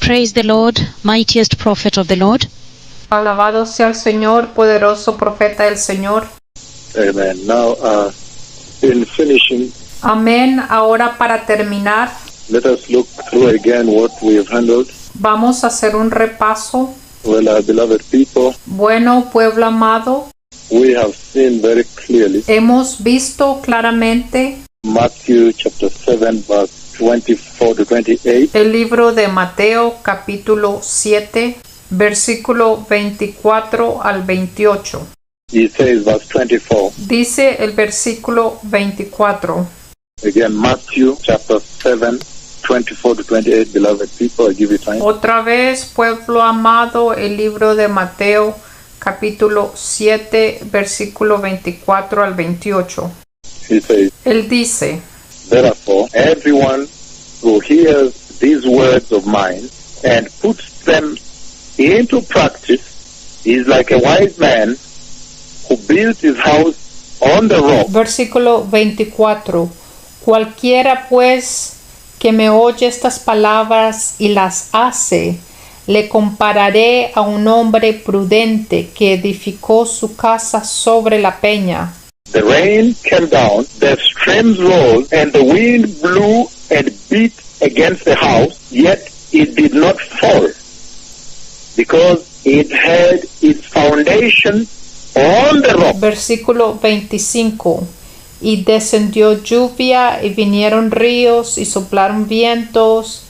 Praise the Lord, mightiest prophet of the Lord. Alabado sea el Señor, poderoso profeta del Señor. Amen. Now, in finishing, Amén. Ahora para terminar, let us look through again what we have handled. vamos a hacer un repaso. Well, our beloved people, Bueno, pueblo amado, we have seen very clearly hemos visto claramente Matthew chapter 7, verse 24 to 28. el libro de Mateo, capítulo 7, versículo 24 al 28. He says, verse 24. Dice el versículo 24. Again, Matthew chapter 7, 24 to 28. Beloved people, I give you time. Otra vez, pueblo amado, el libro de Mateo, capítulo 7, versículo 24 al 28. He says, Él dice, therefore, everyone who hears these words of mine and puts them into practice is like a wise man who built his house on the rock. versículo 24. Cualquiera pues que me oye estas palabras y las hace, le compararé a un hombre prudente que edificó su casa sobre la peña. The rain came down, the streams rose, and the wind blew and beat against the house, yet it did not fall, because it had its foundation on the rock. Versículo 25. Y descendió lluvia, y vinieron ríos, y soplaron vientos,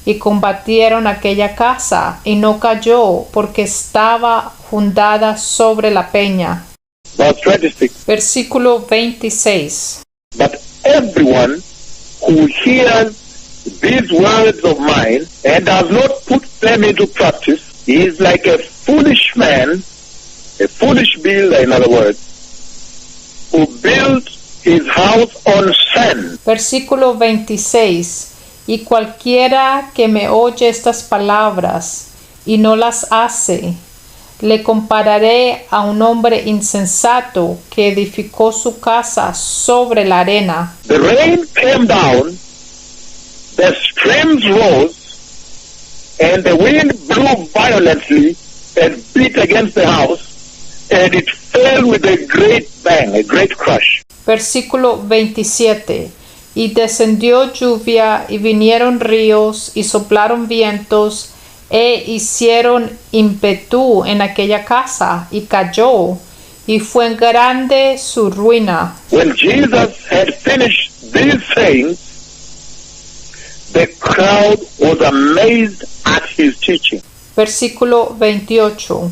y combatieron aquella casa, y no cayó, porque estaba fundada sobre la peña. Verse 26. Versículo 26. But everyone who hears these words of mine and does not put them into practice is like a foolish man, a foolish builder, in other words, who built his house on sand. Versículo 26. Y cualquiera que me oye estas palabras y no las hace, le compararé a un hombre insensato que edificó su casa sobre la arena. The rain came down, the streams rose, and the wind blew violently and beat against the house, and it fell with a great bang, a great crash. Versículo 27. Y descendió lluvia, y vinieron ríos, y soplaron vientos, e hicieron ímpetu en aquella casa, y cayó, y fue grande su ruina. When Jesus had finished these sayings, the crowd was amazed at his teaching. Versículo 28.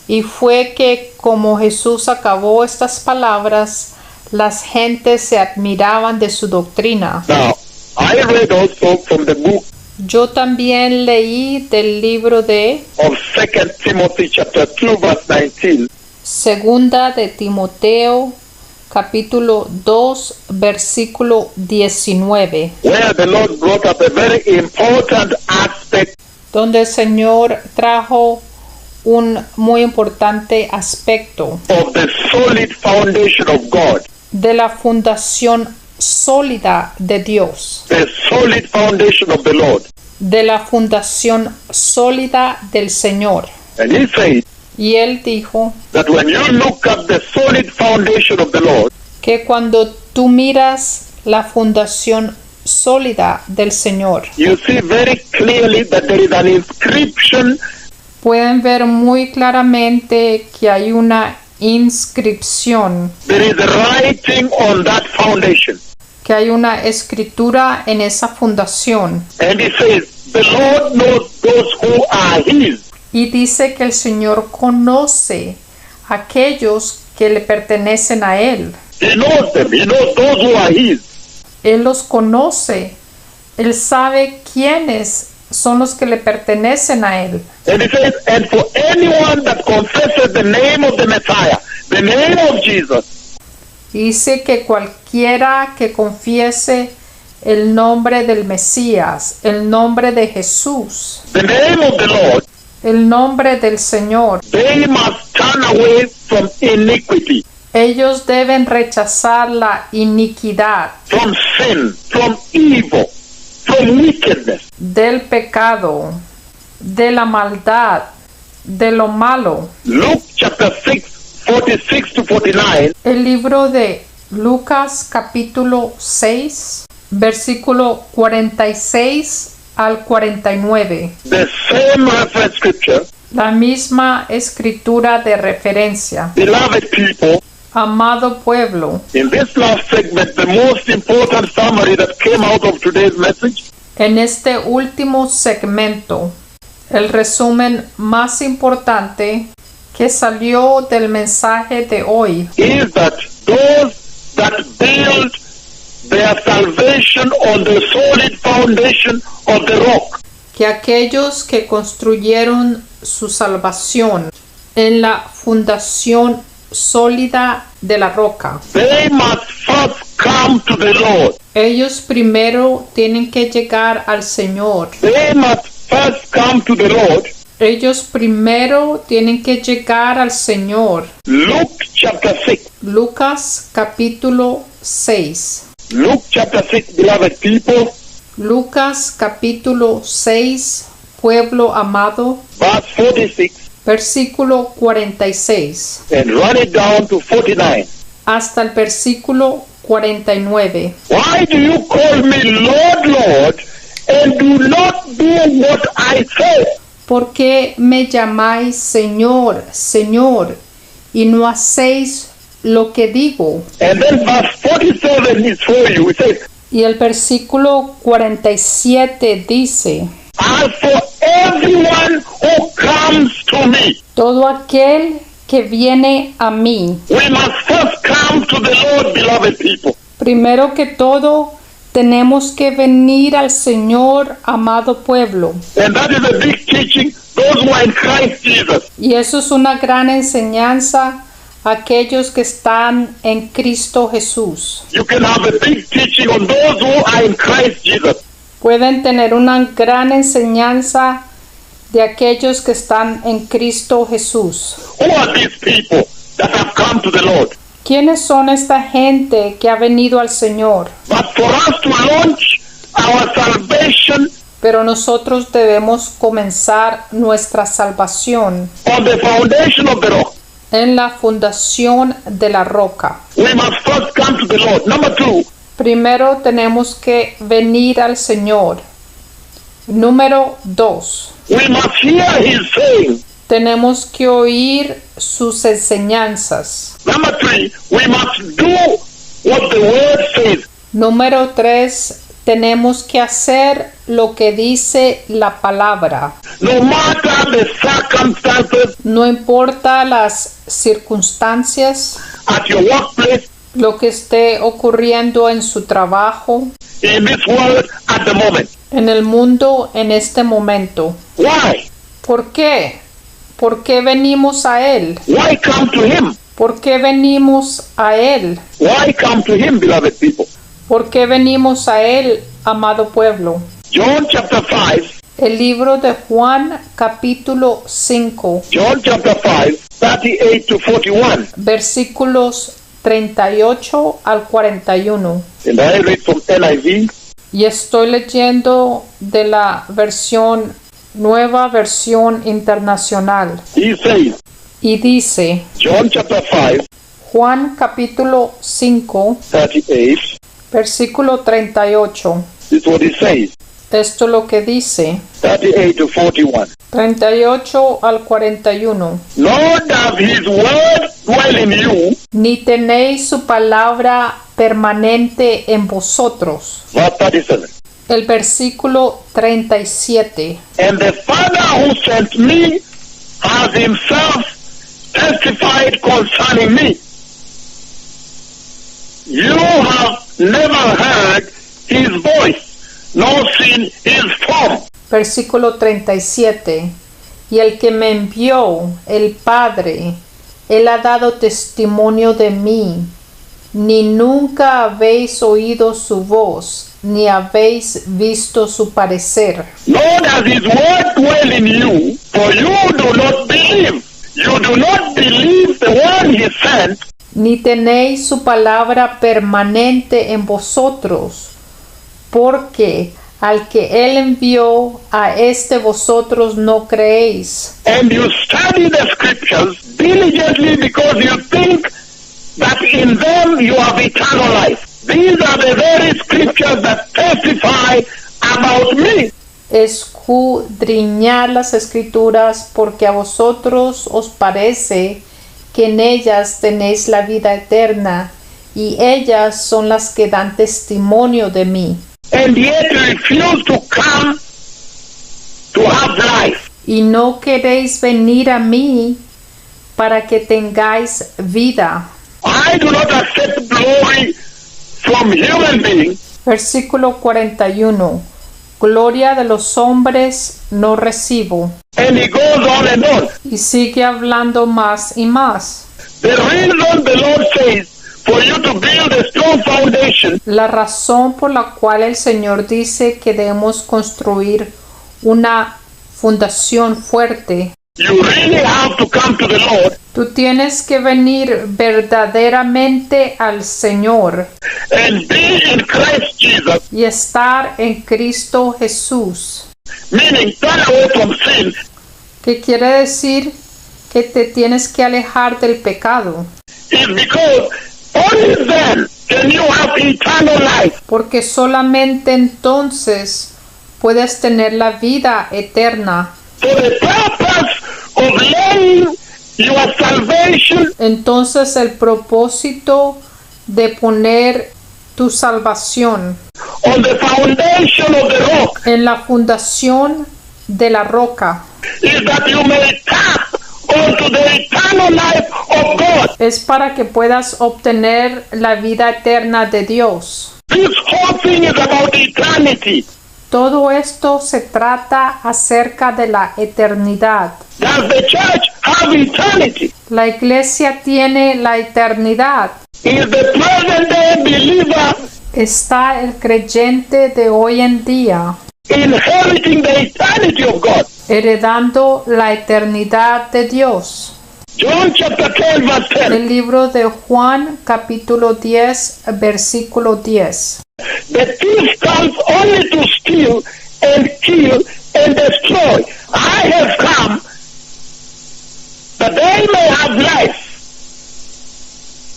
Y fue que como Jesús acabó estas palabras, las gentes se admiraban de su doctrina. Now, I read also from the book Yo también leí del libro de of 2 Timothy chapter 2 verse 19, Segunda de Timoteo, capítulo 2, versículo 19, where the Lord brought up a very important aspect donde el Señor trajo un muy importante aspecto of the solid foundation of God, de la fundación sólida de Dios, the solid foundation of the Lord. de la fundación sólida del Señor. And he said Y él dijo that when you look at the solid foundation of the Lord, que cuando tú miras la fundación sólida del Señor, you see very clearly that there is an inscription, pueden ver muy claramente que hay una inscripción, there is a writing on that foundation. que hay una escritura en esa fundación. And he says, the Lord knows those who are his. Y dice que el Señor conoce a aquellos que le pertenecen a Él. He knows them. He knows those who are his. Él los conoce. Él sabe quiénes son los que le pertenecen a Él. And he says, and for anyone that confesses the name of the Messiah, the name of Jesus, Dice que cualquiera que confiese el nombre del Mesías, el nombre de Jesús, the name of the Lord, el nombre del Señor, they must turn away from iniquity, ellos deben rechazar la iniquidad, from sin, from evil, from wickedness. del pecado, de la maldad, de lo malo. Luke chapter 6, 46 to 49. El libro de Lucas capítulo 6, versículo 46 al 49. The same reference scripture. La misma escritura de referencia. Beloved people, Amado pueblo, in this last segment, the most important summary that came out of today's message en este último segmento, el resumen más importante que salió del mensaje de hoy is that those that build their salvation on the solid foundation of the rock, que aquellos que construyeron su salvación en la fundación sólida de la roca, they must first come to the Lord. ellos primero tienen que llegar al Señor. They must first come to the Lord. Ellos primero tienen que llegar al Señor. Luke chapter 6. Lucas capítulo 6. Luke chapter 6, beloved people, Lucas capítulo 6, pueblo amado, verse 46, versículo 46, and run it down to 49. hasta el versículo 49. Why do you call me Lord, Lord, and do not do what I say? ¿Por qué me llamáis Señor, Señor, y no hacéis lo que digo? And then verse 47 is for you. It says, Y el versículo 47 dice, as for everyone who comes to me, todo aquel que viene a mí. we must first come to the Lord, beloved people. Primero que todo, tenemos que venir al Señor, amado pueblo. And that is a big teaching, those who are in Christ Jesus. Y eso es una gran enseñanza a aquellos que están en Cristo Jesús. You can have a big teaching on those who are in Christ Jesus. Pueden tener una gran enseñanza de aquellos que están en Cristo Jesús. Who are these people that have come to the Lord? ¿Quiénes son esta gente que ha venido al Señor? But for us to launch our salvation Pero nosotros debemos comenzar nuestra salvación on the foundation of the rock, en la fundación de la roca. we must first come to the Lord. Number 2, Primero tenemos que venir al Señor. Número 2. we must hear His saying. Tenemos que oír sus enseñanzas. Number 3, we must do what the Word says. Número 3. Tenemos que hacer lo que dice la palabra. No matter the circumstances No importa las circunstancias, at your workplace, lo que esté ocurriendo en su trabajo, in this world at the moment. en el mundo en este momento. Why? ¿Por qué? ¿Por qué venimos a Él? Why come to Him? ¿Por qué venimos a Él? Why come to Him, beloved people? ¿Por qué venimos a Él, amado pueblo? John chapter 5, El libro de Juan, capítulo 5, John chapter 5, 38 to 41. versículos 38 al 41. And I read from NIV. Y estoy leyendo de la nueva versión internacional. He says, Y dice, John chapter 5, Juan capítulo 5, 38. versículo 38. This is what he says. Esto es lo que dice, 38 to 41. 38 al 41. Nor does His word dwell in you. Ni tenéis su palabra permanente en vosotros. Verse 37. El versículo 37. And the Father who sent me has Himself testified concerning me. You have never heard His voice, nor seen His form. Versículo 37. Y el que me envió, el Padre, Él ha dado testimonio de mí. Ni nunca habéis oído su voz, ni habéis visto su parecer. Nor does His word dwell in you, for you do not believe. You do not believe the one He sent. Ni tenéis su palabra permanente en vosotros, porque al que él envió, a este vosotros no creéis. And you study the scriptures diligently because you think that in them you have eternal life. These are the very scriptures that testify about me. Escudriñad las escrituras, porque a vosotros os parece que en ellas tenéis la vida eterna, y ellas son las que dan testimonio de mí. And yet you refuse to come to have life. Y no queréis venir a mí para que tengáis vida. I do not accept glory from human beings. Versículo 41. Gloria de los hombres no recibo. And he goes on and on. Y sigue hablando más y más. The reason the Lord says for you to build a strong foundation La razón por la cual el Señor dice que debemos construir una fundación fuerte. you really have to come to the Lord Tú tienes que venir verdaderamente al Señor and be in Christ Jesus, y estar en Cristo Jesús. meaning turn away from sin, ¿Qué quiere decir? Que te tienes que alejar del pecado. is because only then can you have eternal life. Porque solamente entonces puedes tener la vida eterna. For the purpose of laying your salvation Entonces el propósito de poner tu salvación on the foundation of the rock en la fundación de la roca is that you may tap onto the eternal life of God. es para que puedas obtener la vida eterna de Dios. This whole thing is about eternity. Todo esto se trata acerca de la eternidad. Does the church have eternity? La iglesia tiene la eternidad. Is the present day believer Está el creyente de hoy en día inheriting the eternity of God? heredando la eternidad de Dios. John chapter 10 verse 10. El libro de Juan capítulo 10 versículo 10. The thief comes only to steal and kill and destroy. I have come that they may have life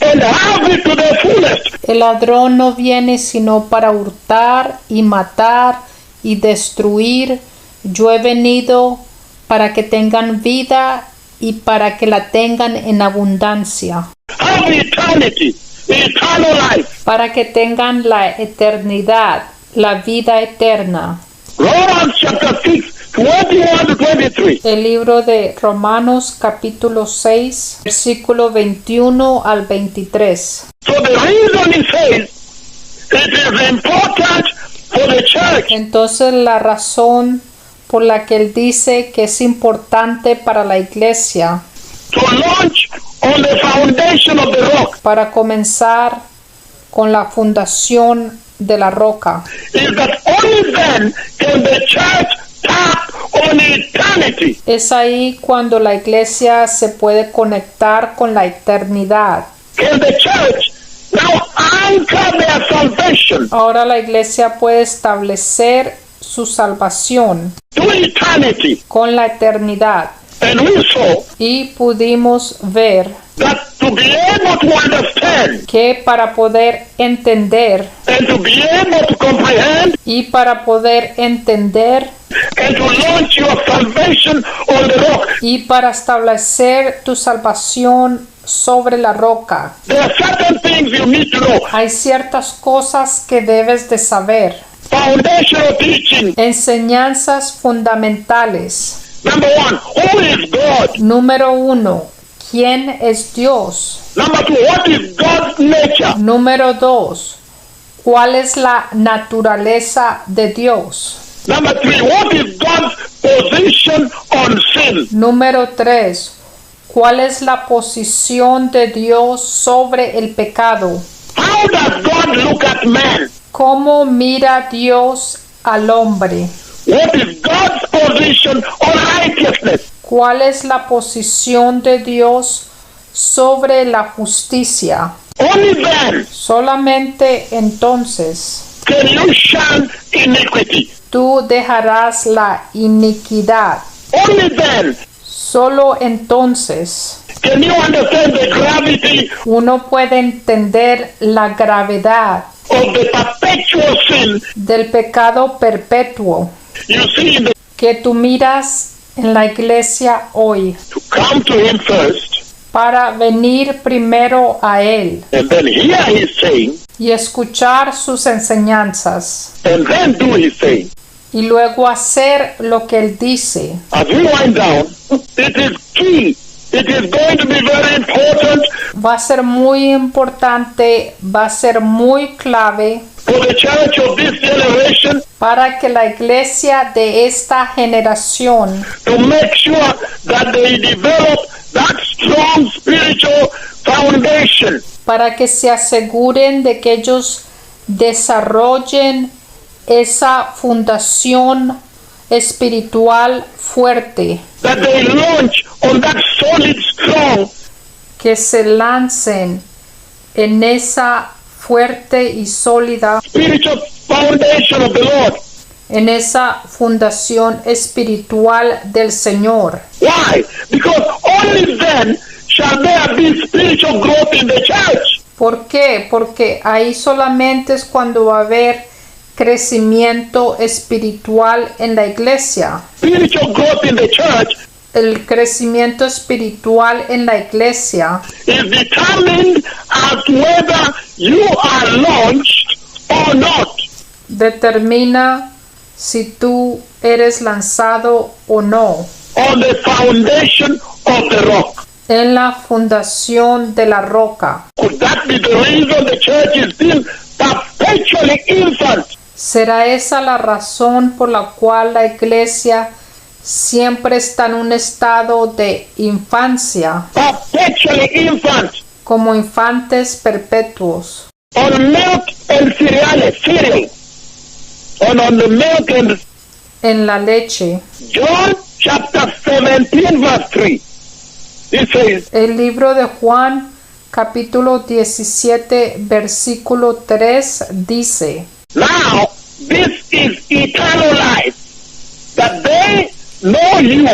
and have it to the fullest. El ladrón no viene sino para hurtar y matar y destruir. Yo he venido para que tengan vida y para que la tengan en abundancia. Have eternity, eternal life. Para que tengan la eternidad, la vida eterna. Romans chapter 6, 21 to 23. El libro de Romanos capítulo 6, versículo 21 al 23. So the reason he says it is important for the church Entonces la razón por la que él dice que es importante para la iglesia, to launch on the foundation of the rock para comenzar con la fundación de la roca, is that only then can the church tap on eternity. es ahí cuando la iglesia se puede conectar con la eternidad. Can the church now anchor their salvation Ahora la iglesia puede establecer su salvación to eternity. con la eternidad. And we saw Y pudimos ver that to be able to understand que para poder entender and to be able to comprehend y para poder entender and to launch your salvation on the rock, y para establecer tu salvación sobre la roca, there are certain things you need to know. hay ciertas cosas que debes de saber. Foundational teaching. Enseñanzas fundamentales. Number one, who is God? Número 1, ¿quién es Dios? Number two, what is God's nature? Número 2, ¿cuál es la naturaleza de Dios? Number three, what is God's position on sin? Número 3, ¿cuál es la posición de Dios sobre el pecado? How does God look at man? ¿Cómo mira Dios al hombre? What is God's position on righteousness? ¿Cuál es la posición de Dios sobre la justicia? Only then Solamente entonces can you shun iniquity. tú dejarás la iniquidad. Only then Solo entonces can you understand the gravity uno puede entender la gravedad of the perpetual sin del pecado perpetuo you see in the, que tú miras en la iglesia hoy, to come to him first para venir primero a Él and then hear his saying y escuchar sus enseñanzas and then do his saying. y luego hacer lo que Él dice. As we wind down, it is key. It is going to be very important Va a ser muy importante, va a ser muy clave for the church of this generation para que la iglesia de esta generación to make sure that they develop that strong spiritual foundation para que se aseguren de que ellos desarrollen esa fundación espiritual fuerte, that they launch on that solid, strong que se lancen en esa fuerte y sólida, spiritual foundation of the Lord. en esa fundación espiritual del Señor. Why? Because only then shall there be spiritual growth in the church. ¿Por qué? Porque ahí solamente es cuando va a haber crecimiento espiritual en la iglesia. Spiritual growth in the church El crecimiento espiritual en la iglesia is determined as to whether you are launched or not. determina si tú eres lanzado o no On the foundation of the rock. en la fundación de la roca. Could that be the reason the church is still perpetually infant? ¿Será esa la razón por la cual la iglesia siempre está en un estado de infancia, Perpetually infant. como infantes perpetuos, On milk and cereal. On the milk and en la leche? John chapter 17 verse 3. It says, El libro de Juan, capítulo 17, versículo 3, dice: now this is eternal life, that they know you,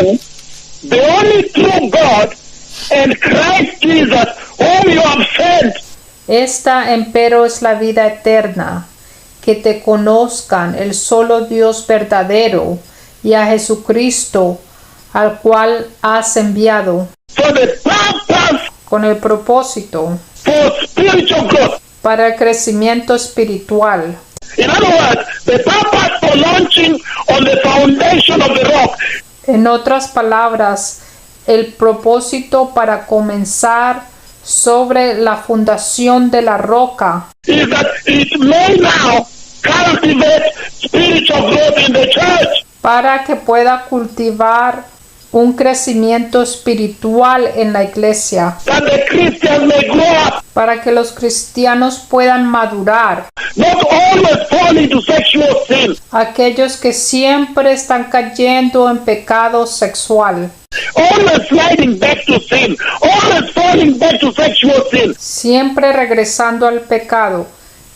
the only true God, and Christ Jesus, whom you have sent. Esta, empero, es la vida eterna, que te conozcan el solo Dios verdadero y a Jesucristo, al cual has enviado, For the purpose con el propósito for spiritual growth. para el crecimiento espiritual. In other words, the purpose for launching on the foundation of the rock En otras palabras, el propósito para comenzar sobre la fundación de la roca is that it may now cultivate spiritual growth in the church. para que pueda cultivar un crecimiento espiritual en la iglesia, That the Christians may grow up, para que los cristianos puedan madurar, not always fall into sexual sin, aquellos que siempre están cayendo en pecado sexual, always sliding back to sin, always falling back to sexual sin. siempre regresando al pecado,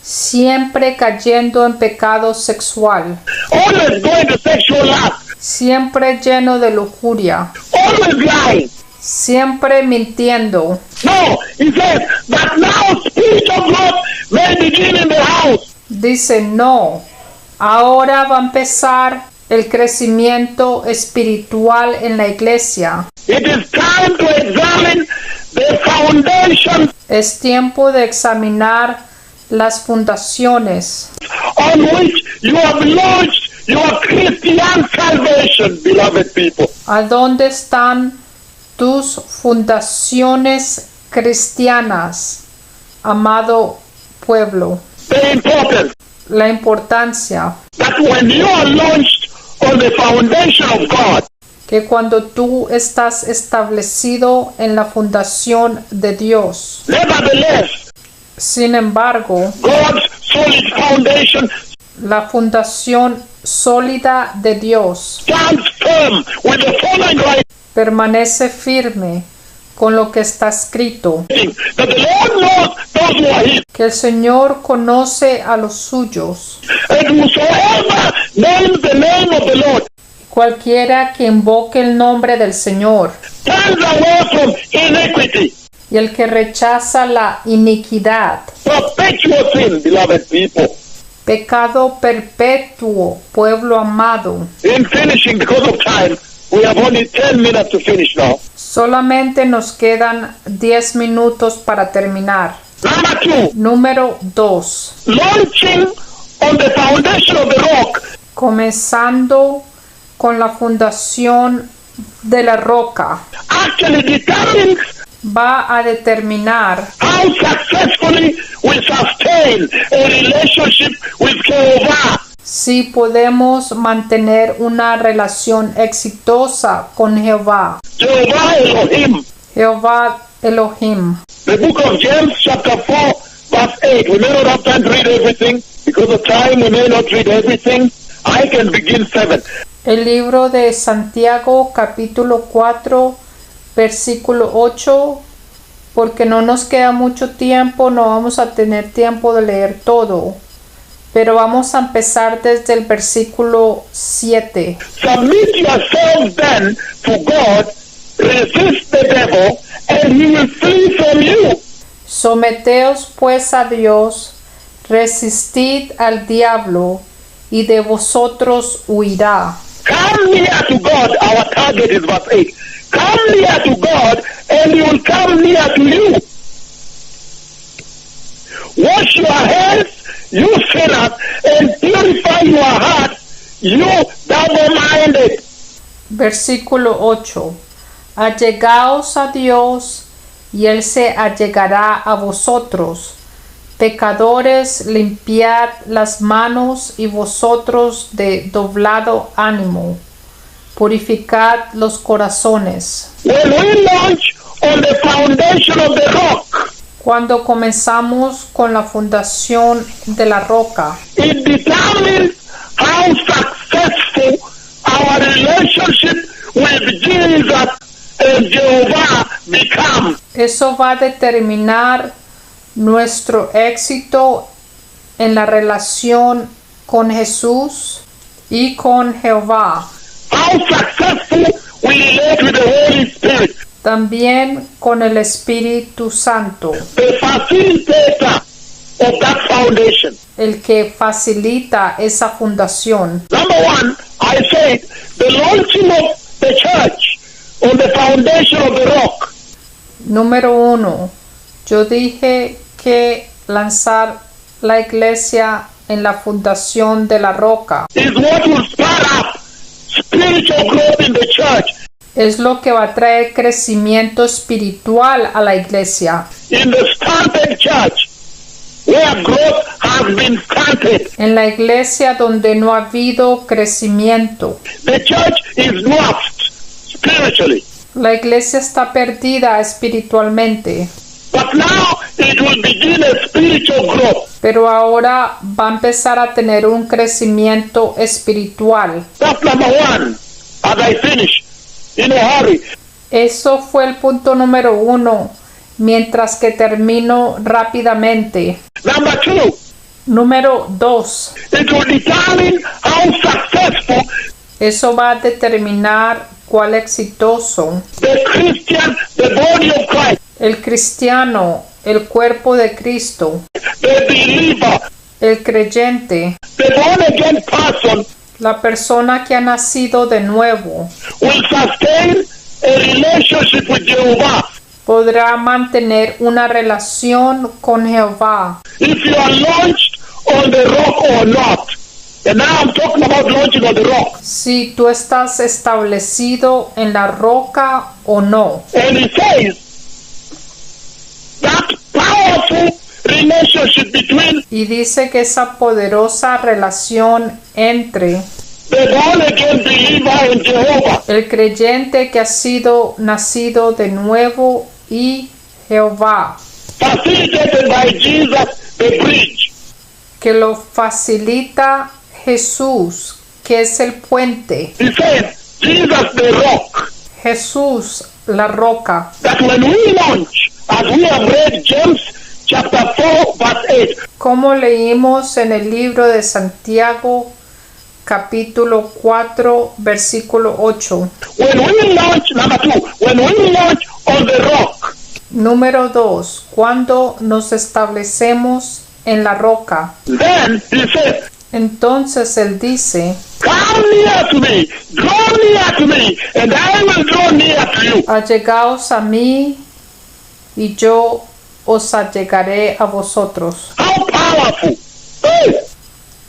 siempre cayendo en pecado sexual, Always going to sexual lust, siempre lleno de lujuria, always lying. siempre mintiendo. No, he says that now spiritual growth may begin in the house. Dice: no, ahora va a empezar el crecimiento espiritual en la iglesia. It is time to examine the foundation Es tiempo de examinar las fundaciones on which you have launched your Christian salvation, beloved people. a dónde están tus fundaciones cristianas, amado pueblo. The importance La importancia that when you are launched on the foundation of God, que cuando tú estás establecido en la fundación de Dios, nevertheless, sin embargo, God's solid foundation la fundación sólida de Dios stands firm with the following right. permanece firme con lo que está escrito, that the Lord knows those who are his. que el Señor conoce a los suyos. And whosoever names the name of the Lord Cualquiera que invoque el nombre del Señor, turns away from iniquity, y el que rechaza la iniquidad, perpetual sin, beloved people. pecado perpetuo, pueblo amado. In finishing, because of time, we have only 10 minutes to finish now. Solamente nos quedan 10 minutos para terminar. Number 2, Número 2. launching on the foundation of the rock Comenzando con la fundación de la roca, actually determines va a determinar how successfully we sustain a relationship with Jehovah. si podemos mantener una relación exitosa con Jehová. Jehovah Elohim. Jehová Elohim. The book of James chapter 4 verse 8. We may not have time to read everything. Because of time we may not read everything. I can begin 7. El libro de Santiago capítulo 4 versículo 8, porque no nos queda mucho tiempo, no vamos a tener tiempo de leer todo, pero vamos a empezar desde el versículo 7. Submit yourselves then to God, resist the devil, and he will flee from you. Someteos pues a Dios, resistid al diablo, y de vosotros huirá. Come near to God, our target is verse 8. Come near to God, and he will come near to you. Wash your hands, you sinners, and purify your hearts, you double-minded. Versículo 8. Allegaos a Dios, y Él se allegará a vosotros. Pecadores, limpiad las manos, y vosotros de doblado ánimo, purificad los corazones. When we launch on the foundation of the rock, Cuando comenzamos con la fundación de la roca, it determines how successful our relationship with Jesus and Jehovah becomes. eso va a determinar nuestro éxito en la relación con Jesús y con Jehová. How successful we relate with the Holy Spirit, También con el Espíritu Santo, the facilitator of that foundation. el que facilita esa fundación. Number 1, I said, the launching of the church on the foundation of the rock Número 1. Yo dije que lanzar la iglesia en la fundación de la roca is what will spur up spiritual growth in the church. es lo que va a traer crecimiento espiritual a la iglesia. In the stunted church, where growth has been stunted, En la iglesia donde no ha habido crecimiento, the church is dwarfed spiritually. la iglesia está perdida espiritualmente, But now it will begin a spiritual growth. pero ahora va a empezar a tener un crecimiento espiritual. That's number 1. As I finish, in a hurry. Eso fue el punto número 1, mientras que termino rápidamente. Number 2, Número 2. it will determine how successful Eso va a determinar cuál exitoso the Christian, the body of Christ, el cristiano, el cuerpo de Cristo, the believer, el creyente, the born again person la persona que ha nacido de nuevo, will sustain a relationship with Jehovah. podrá mantener una relación con Jehová. If you are launched on the rock or not. And now I'm talking about launching on the rock. Si tú estás establecido en la roca o no. And he says that powerful relationship between Y dice que esa poderosa relación entre the born again believer in Jehovah el creyente que ha sido nacido de nuevo y Jehová, facilitated by Jesus, the bridge. que lo facilita Jesús, que es el puente. He says, Jesus the rock, Jesús, la roca. That when we launch, as we have read James chapter 4 verse 8, Como leímos en el libro de Santiago, capítulo 4, versículo 8. when we launch, number 2, when we launch on the rock, Número 2. Cuando nos establecemos en la roca. then he says, Entonces él dice, come near to me, draw near to me, and I will draw near to you. allegaos a mí y yo os allegaré a vosotros. How powerful! Hey,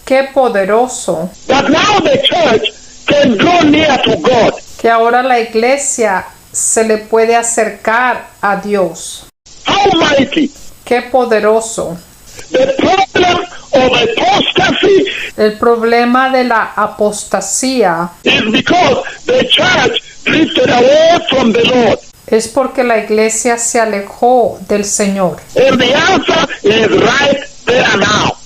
Qué poderoso that now the church can draw near to God. que ahora la iglesia se le puede acercar a Dios. How mighty! Qué poderoso. The problem of apostasy El problema de la apostasía is because the church drifted away from the Lord. es porque la iglesia se alejó del Señor. And the answer is right there now.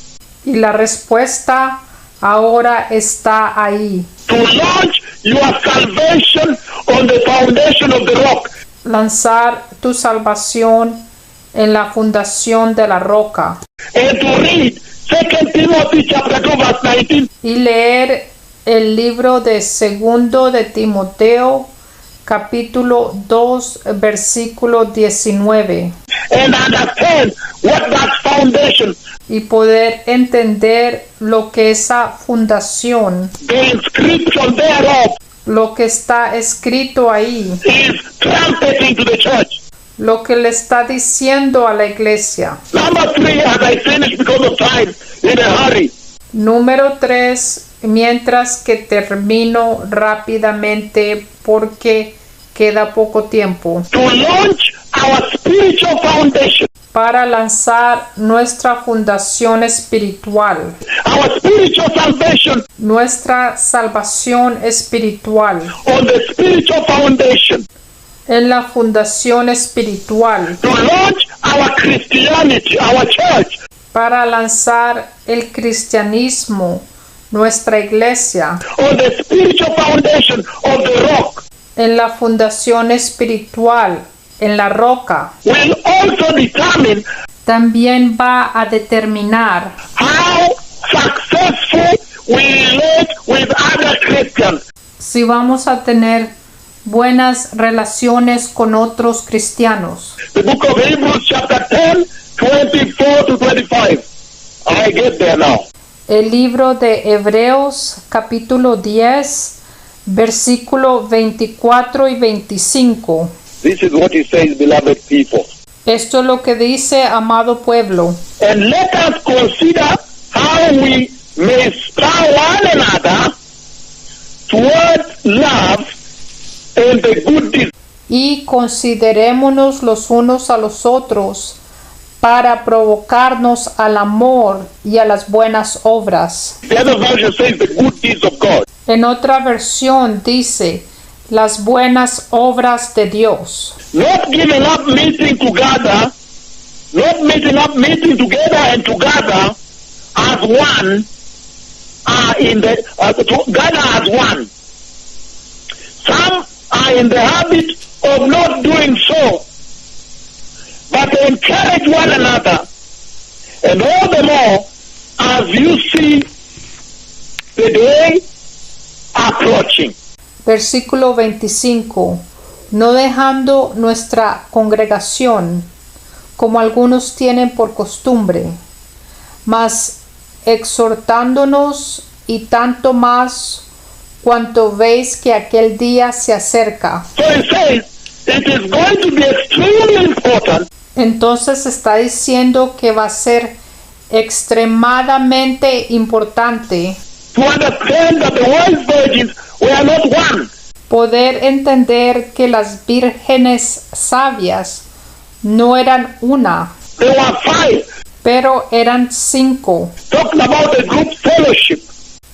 Y la respuesta ahora está ahí. To launch your salvation on the foundation of the rock. Lanzar tu salvación en la fundación de la roca. And to read 2 Timothy chapter 2 verse 19. Y leer el libro de Segundo de Timoteo, capítulo 2, versículo 19. And understand what that foundation, Y poder entender lo que esa fundación, the inscription thereof, lo que está escrito ahí, is trumpeting to the church. lo que le está diciendo a la iglesia. Number 3, as I finish because of time, in a hurry. Número 3, mientras que termino rápidamente porque queda poco tiempo. To launch our spiritual foundation, Para lanzar nuestra fundación espiritual, our spiritual salvation nuestra salvación espiritual, on the spiritual foundation, en la fundación espiritual, to launch our Christianity, our church, para lanzar el cristianismo, nuestra iglesia, on the spiritual foundation of the rock, en la fundación espiritual, en la roca, will also determine también va a determinar how successful we relate with other Christians. si vamos a tener buenas relaciones con otros cristianos. The book of Hebrews chapter 10, 24 to 25. I get there now. El libro de Hebreos capítulo 10, versículo 24 y 25. This is what he says, beloved people. Esto es lo que dice, amado pueblo. And let us consider how we may spur one another towards love and the good deeds. Y considerémonos los unos a los otros para provocarnos al amor y a las buenas obras. The other version says the good deeds of God. En otra versión dice, las buenas obras de Dios. Not giving up meeting together, not meeting together and together as one, together as one. Some are in the habit of not doing so, but encourage one another, and all the more as you see the day approaching. Versículo 25. No dejando nuestra congregación, como algunos tienen por costumbre, mas exhortándonos y tanto más cuanto veis que aquel día se acerca. So it says it is going to be extremely important Entonces está diciendo que va a ser extremadamente importante to understand that the wise virgins were not one. poder entender que las vírgenes sabias no eran una, There were 5. pero eran 5. Talking about the group fellowship.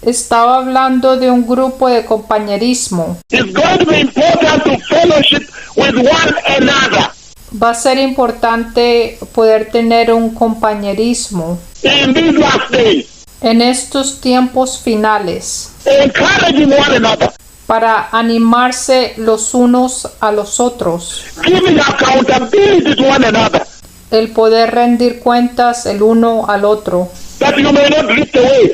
Estaba hablando de un grupo de compañerismo. It's going to be important to fellowship with one another. Va a ser importante poder tener un compañerismo In these last days, en estos tiempos finales encouraging one another, para animarse los unos a los otros, giving accountability to one another, el poder rendir cuentas el uno al otro, that you may not drift away.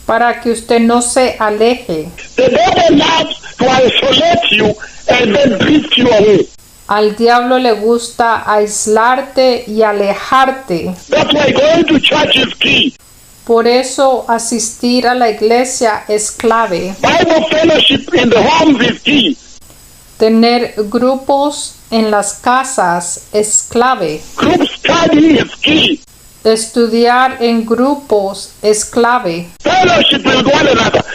para que usted no se aleje. The devil loves to isolate you and then drift you away. Al diablo le gusta aislarte y alejarte. That's why going to church is key. Por eso asistir a la iglesia es clave. Bible fellowship in the homes is key. Tener grupos en las casas es clave. Group study is key. Estudiar en grupos es clave. Fellowship with one another.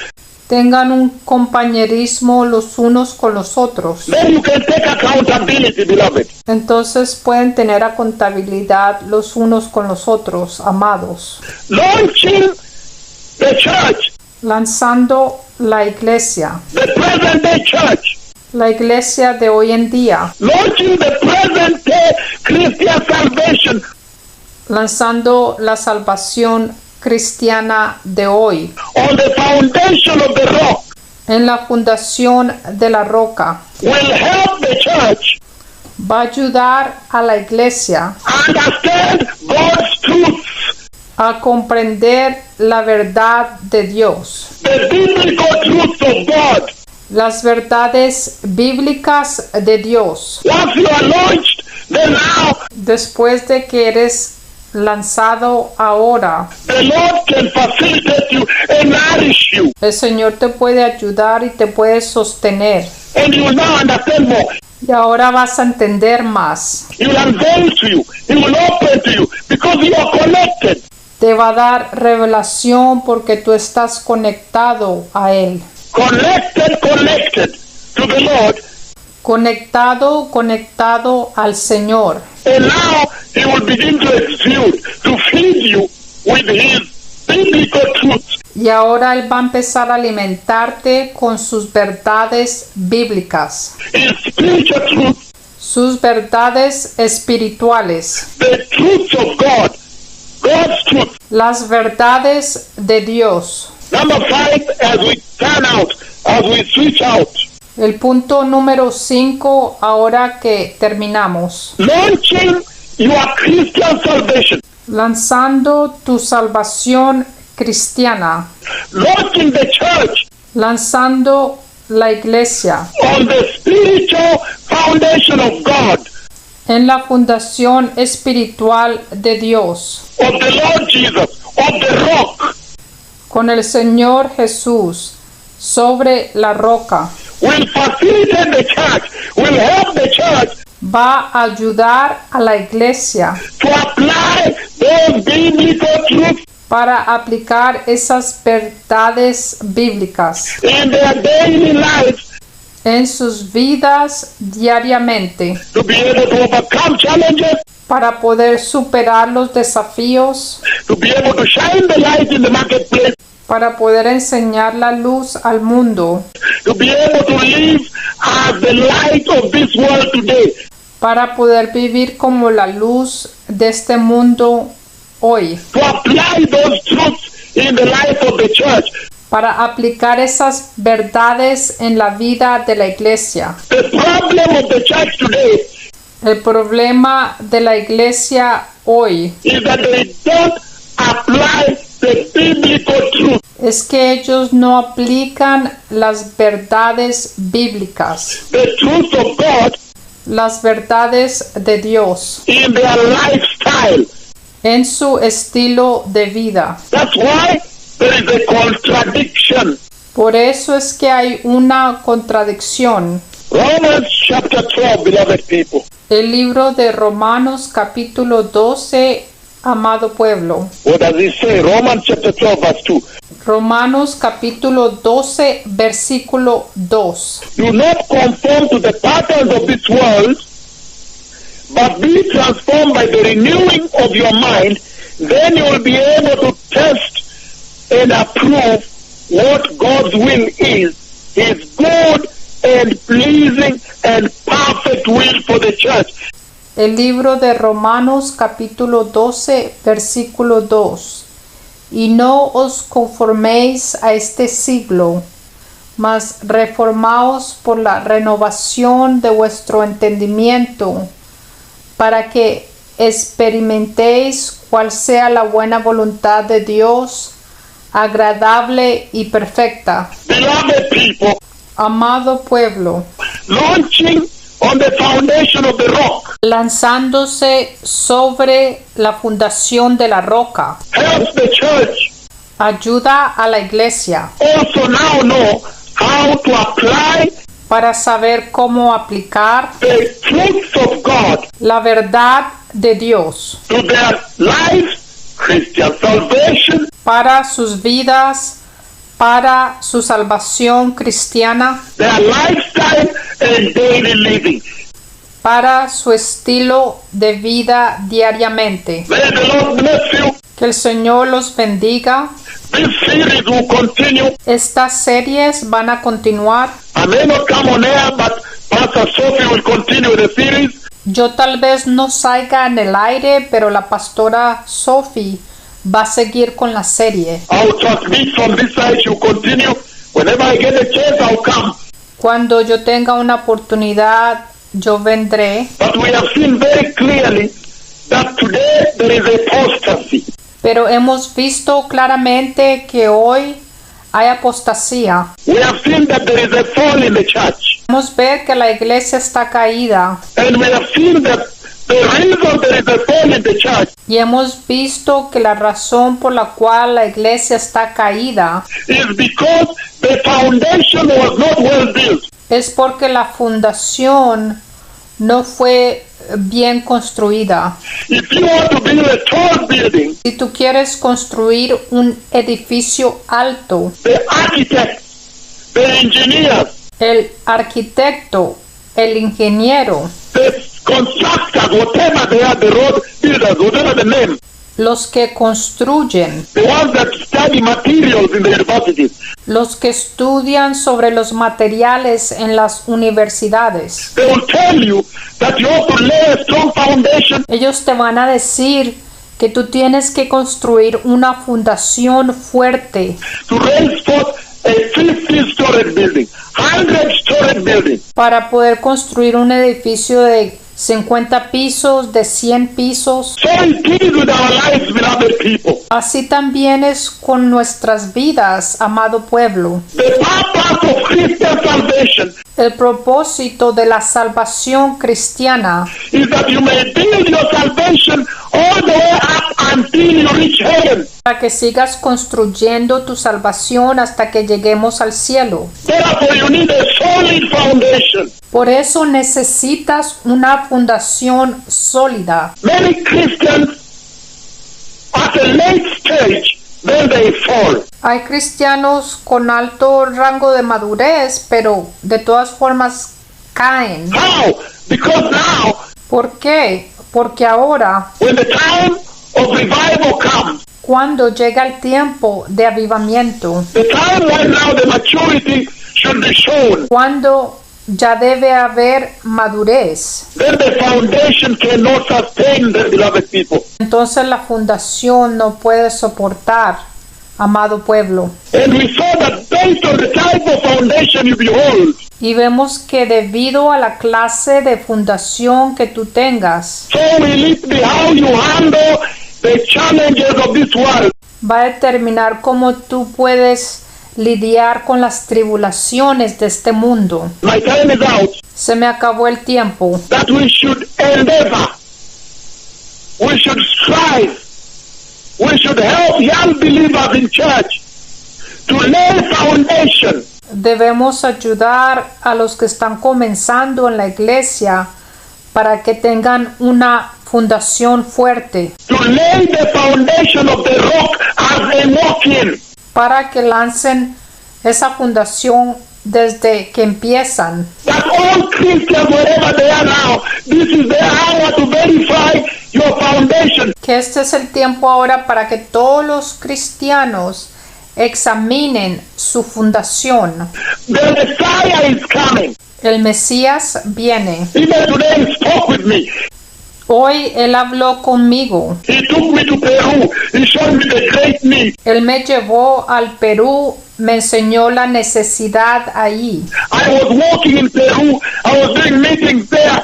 Tengan un compañerismo los unos con los otros. Then you can take accountability, beloved. Entonces pueden tener a contabilidad los unos con los otros, amados. Launching the church, Lanzando la iglesia. the present day church. La iglesia de hoy en día. Launching the present day Christian salvation Lanzando la salvación cristiana de hoy. on the foundation of the rock En la fundación de la roca. will help the church Va a ayudar a la iglesia understand God's truth, a comprender la verdad de Dios. the biblical truth of God. Las verdades bíblicas de Dios. Once you are launched, then now Después de que eres lanzado ahora, the Lord can facilitate you and nourish you. el Señor te puede ayudar y te puede sostener. And you will now understand more. Y ahora vas a entender más. He will unveil to you. He will open to you because you are connected. Te va a dar revelación porque tú estás conectado a Él. Connected to the Lord. Conectado al Señor. And now He will begin to exude, to feed you with His biblical truth. Y ahora Él va a empezar a alimentarte con sus verdades bíblicas, His spiritual truth, sus verdades espirituales, the truth of God, God's truth. las verdades de Dios. Number 5, as we turn out, as we switch out, El punto número 5, ahora que terminamos. launching your Christian salvation, Lanzando tu salvación cristiana. launching the church Lanzando la iglesia on the spiritual foundation of God, en la fundación espiritual de Dios, of the Lord Jesus, of the rock, con el Señor Jesús, sobre la roca. will facilitate the church, will help the church Va a ayudar a la iglesia to apply those biblical truths para aplicar esas verdades bíblicas in their daily lives en sus vidas diariamente, to be able to overcome challenges, para poder superar los desafíos, to be able to shine the light in the marketplace, para poder enseñar la luz al mundo, to be able to live as the light of this world today, para poder vivir como la luz de este mundo hoy, to apply those truths in the life of the church. para aplicar esas verdades en la vida de la iglesia. The problem of the church today El problema de la iglesia hoy is that they don't apply the biblical truth. es que ellos no aplican las verdades bíblicas, The truth of God las verdades de Dios in their lifestyle. en su estilo de vida. That's why there is a contradiction. Por eso es que hay una contradicción. Romans chapter 12, beloved people. El libro de Romanos capítulo 12, amado pueblo. What does it say? Romans chapter 12, verse 2. Romanos capítulo 12, versículo 2. Do not conform to the patterns of this world, but be transformed by the renewing of your mind. Then you will be able to test and approve what God's will is, His good and pleasing and perfect will for the church. El libro de Romanos capítulo 12, versículo 2. Y no os conforméis a este siglo, mas reformaos por la renovación de vuestro entendimiento, para que experimentéis cuál sea la buena voluntad de Dios, agradable y perfecta. Beloved people, Amado pueblo, launching on the foundation of the rock lanzándose sobre la fundación de la roca, helps the church ayuda a la iglesia also now know how to apply para saber cómo aplicar the truths of God la verdad de Dios to their lives, Christian salvation, para sus vidas, para su salvación cristiana, their lifestyle and daily living. para su estilo de vida diariamente. May the Lord bless you. Que el Señor los bendiga. This series will continue. Estas series van a continuar. I may not come on air, but Pastor Sophie will continue the series. Yo tal vez no salga en el aire, pero la pastora Sophie va a seguir con la serie. I'll transmit from this side. She'll continue. Whenever I get a chance, I'll come. Cuando yo tenga una oportunidad, yo vendré. But we have seen very clearly that today there is apostasy. Pero hemos visto claramente que hoy hay apostasía. We have seen that there is a fall in the church. Podemos ver que la iglesia está caída. And we have seen that the reason there is a fall in the church Y hemos visto que la razón por la cual la iglesia está caída is because the foundation was not well built. es porque la fundación no fue bien construida. If you want to build a tall building, Si tú quieres construir un edificio alto, the architects, the engineers, el arquitecto, el ingeniero, the constructors, whatever they are, the road builders, whatever the name, los que construyen, the ones that study materials in the universities, los que estudian sobre los materiales en las universidades, they will tell you that you have to lay a strong foundation ellos te van a decir que tú tienes que construir una fundación fuerte to raise forth a 50-story building, 100-story building. para poder construir un edificio de 50 pisos, de 100 pisos. So it is with our lives, beloved people. Así también es con nuestras vidas, amado pueblo. The purpose of Christian salvation El propósito de la salvación cristiana is that you may build your salvation all the way up until you reach heaven. para que sigas construyendo tu salvación hasta que lleguemos al cielo. Therefore, you need a solid foundation. Por eso necesitas una fundación sólida. Many Christians at a late stage, then they fall. Hay cristianos con alto rango de madurez, pero de todas formas caen. How? Because now, ¿Por qué? Porque ahora, when the time of revival comes, cuando llega el tiempo de avivamiento, the time when now the maturity should be shown, cuando ya debe haber madurez, then the foundation cannot sustain the beloved people. entonces la fundación no puede soportar, amado pueblo. And we saw that based on the type of foundation you behold, Y vemos que debido a la clase de fundación que tú tengas, so will it be how you handle the challenges of this world. va a determinar cómo tú puedes lidiar con las tribulaciones de este mundo. My time is out. Se me acabó el tiempo. That we should endeavor, we should strive, we should help young believers in church to lay foundation Debemos ayudar a los que están comenzando en la iglesia para que tengan una fundación fuerte, to lay the foundation of the rock as they walk in. para que lancen esa fundación desde que empiezan. That all Christians, wherever they are now, this is the hour to verify your foundation. Que este es el tiempo ahora para que todos los cristianos examinen su fundación. The Messiah is coming. El Mesías viene. Even today he spoke with me. Hoy Él habló conmigo. He took me to Peru. He showed me the great need. Él me llevó al Perú, me enseñó la necesidad ahí. I was walking in Peru. I was doing meetings there.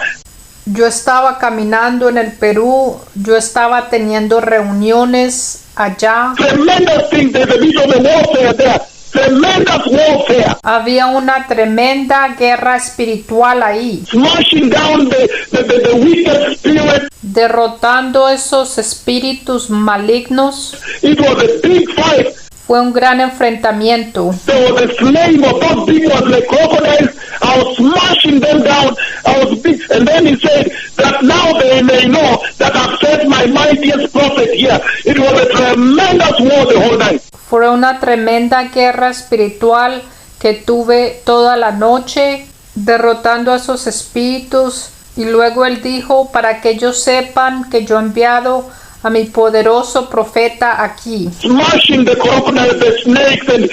Yo estaba caminando en el Perú, yo estaba teniendo reuniones allá. Tremendous things. There's a bit of a warfare there. Tremendous warfare. Había una tremenda guerra espiritual ahí, Smashing down the wicked spirit. derrotando esos espíritus malignos. It was a big fight. Fue un gran enfrentamiento. There was a flame of those big ones like crocodiles. I was smashing them down. I was big. And then he said that now they may know that I've sent my mightiest prophet here. It was a tremendous war the whole night. Fue una tremenda guerra espiritual que tuve toda la noche, derrotando a esos espíritus. Y luego él dijo, para que ellos sepan que yo he enviado a mi poderoso profeta aquí. Smashing the crocodiles, the snakes, and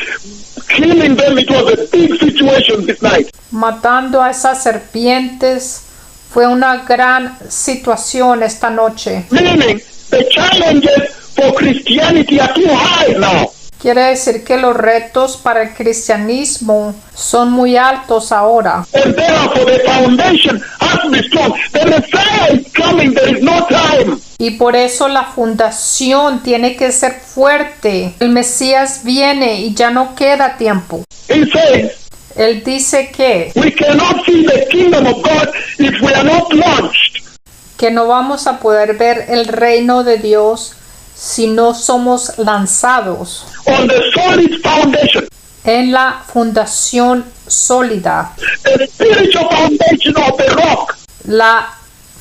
killing them. It was a big situation this night. Matando a esas serpientes. Fue una gran situación esta noche. Meaning, the challenges for Christianity are too high now. Quiere decir que los retos para el cristianismo son muy altos ahora. And therefore the foundation has to be strong. The Messiah is coming. There is no time. Y por eso la fundación tiene que ser fuerte. El Mesías viene y ya no queda tiempo. He says, Él dice que we cannot see the kingdom of God if we are not launched. no vamos a poder ver el reino de Dios si no somos lanzados On the solid foundation, en la fundación sólida, the spiritual foundation of the rock. la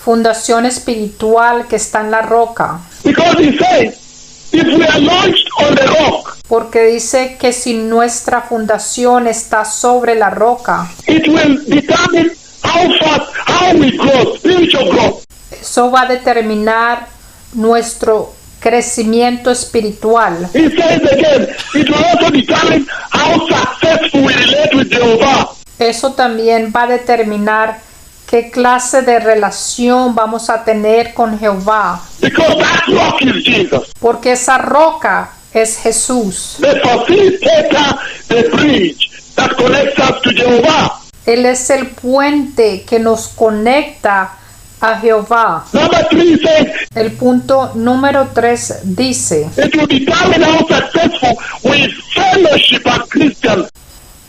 fundación espiritual que está en la roca. Because he says, if we are launched on the rock, Porque dice que si nuestra fundación está sobre la roca, it will determine how fast, how we grow, spiritual growth. eso va a determinar nuestro crecimiento espiritual. He says again, it will also determine how successful we relate with Jehovah. Eso también va a determinar qué clase de relación vamos a tener con Jehová. Because that rock is Jesus. Porque esa roca es Jesús. The facilitator, the bridge that connects us to Jehovah. Él es el puente que nos conecta a Jehová. Number 3 says, El punto número 3 dice, it will determine how successful we fellowship as Christians.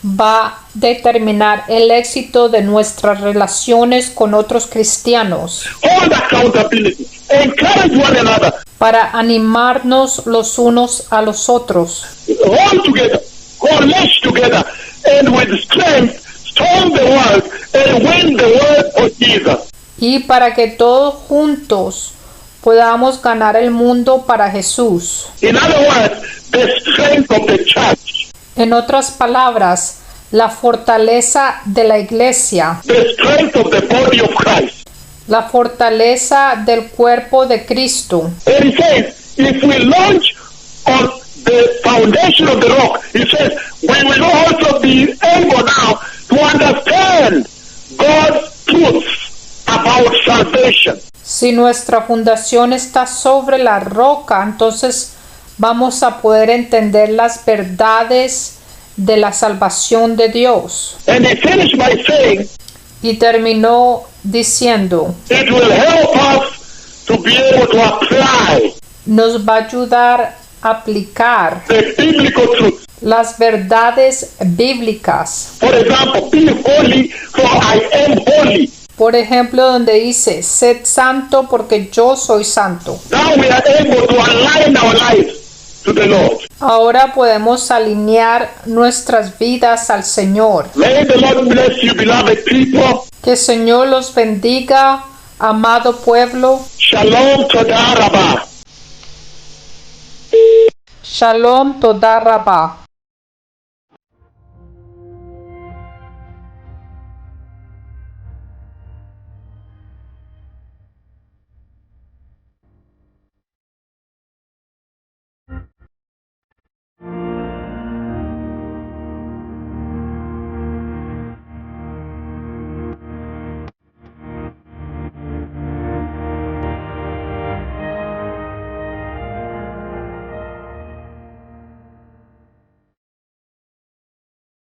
va a determinar el éxito de nuestras relaciones con otros cristianos Hold accountability. Encourage one another. para animarnos los unos a los otros. Hold together. Coalesce together. And with strength, storm the world and win the world for Jesus. Y para que todos juntos podamos ganar el mundo para Jesús. In other words, the strength of the church. En otras palabras, la fortaleza de la iglesia, The strength of the body of Christ. la fortaleza del cuerpo de Cristo. And he says, if we launch on the foundation of the rock, he says, we will also be able now to understand God's truths about salvation. Si nuestra fundación está sobre la roca, entonces vamos a poder entender las verdades de la salvación de Dios. And he finished by saying, Y terminó diciendo, it will help us to be able to apply nos va a ayudar a aplicar the biblical truth. las verdades bíblicas. For example, be holy, for I am holy. Por ejemplo, donde dice, sed santo porque yo soy santo. Now we are able to align our lives to the Lord. Ahora podemos alinear nuestras vidas al Señor. May the Lord bless you, beloved people. Que el Señor los bendiga, amado pueblo. Shalom Todah Rabbah. Shalom Todah Rabah.